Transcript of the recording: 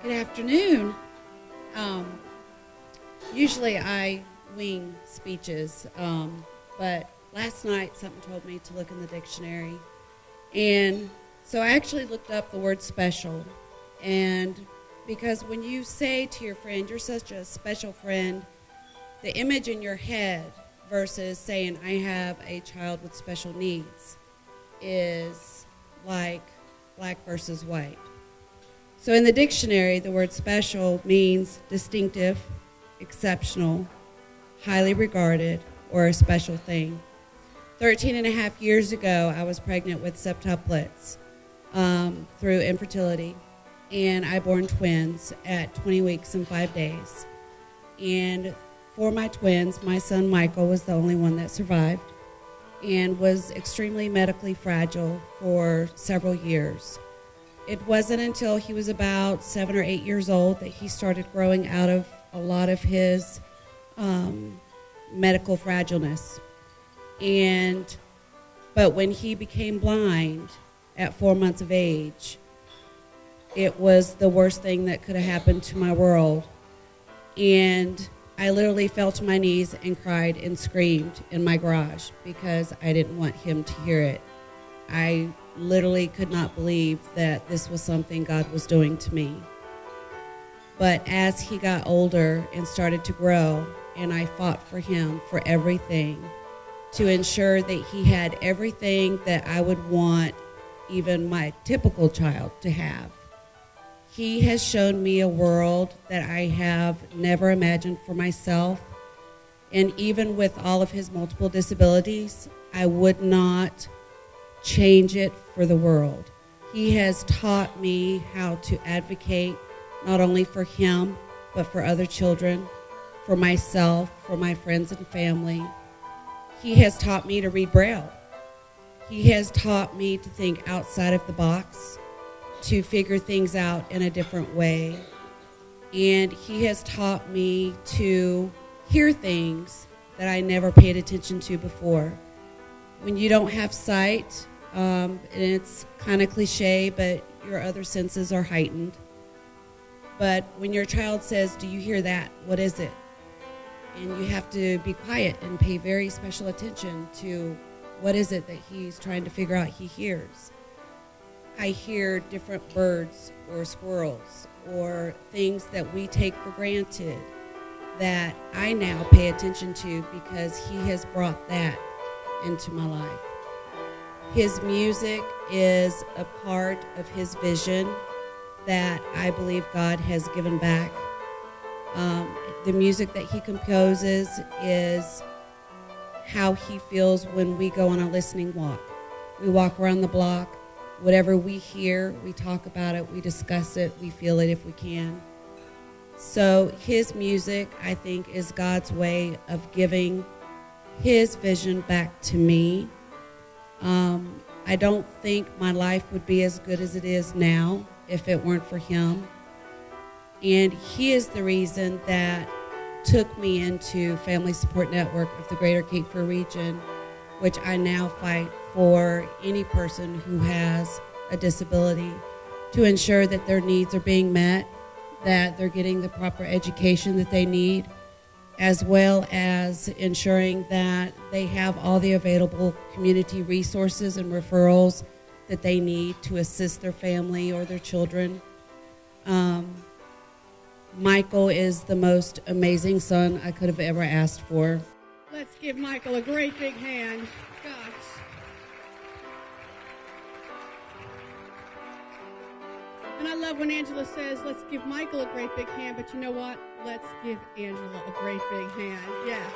Good afternoon. Usually I wing speeches, but last night something told me to look in the dictionary. And so I actually looked up the word special. And because when you say to your friend, you're such a special friend, the image in your head versus saying, I have a child with special needs, is like black versus white. So in the dictionary, the word special means distinctive, exceptional, highly regarded, or a special thing. 13 and a half years ago, I was pregnant with septuplets through infertility, and I born twins at 20 weeks and 5 days. And for my twins, my son Michael was the only one that survived and was extremely medically fragile for several years. It wasn't until he was about 7 or 8 years old that he started growing out of a lot of his medical fragileness. But when he became blind at 4 months of age, it was the worst thing that could have happened to my world. And I literally fell to my knees and cried and screamed in my garage because I didn't want him to hear it. I literally could not believe that this was something God was doing to me. But as he got older and started to grow, and I fought for him for everything, to ensure that he had everything that I would want even my typical child to have. He has shown me a world that I have never imagined for myself. And even with all of his multiple disabilities, I would not change it for the world. He has taught me how to advocate not only for him, but for other children, for myself, for my friends and family. He has taught me to read Braille. He has taught me to think outside of the box, to figure things out in a different way. And he has taught me to hear things that I never paid attention to before. When you don't have sight, and it's kind of cliche, but your other senses are heightened. But when your child says, do you hear that? What is it? And you have to be quiet and pay very special attention to what is it that he's trying to figure out he hears. I hear different birds or squirrels or things that we take for granted that I now pay attention to because he has brought that into my life. His music is a part of his vision that I believe God has given back. The music that he composes is how he feels when we go on a listening walk. We walk around the block. Whatever we hear, we talk about it, we discuss it, we feel it if we can. So his music, I think, is God's way of giving his vision back to me. I don't think my life would be as good as it is now if it weren't for him. And he is the reason that took me into Family Support Network of the Greater Cape Fear region, which I now fight for any person who has a disability to ensure that their needs are being met, that they're getting the proper education that they need, as well as ensuring that they have all the available community resources and referrals that they need to assist their family or their children. Michael is the most amazing son I could have ever asked for. Let's give Michael a great big hand. Gosh. And I love when Angela says, let's give Michael a great big hand, but you know what? Let's give Angela a great big hand. Yes.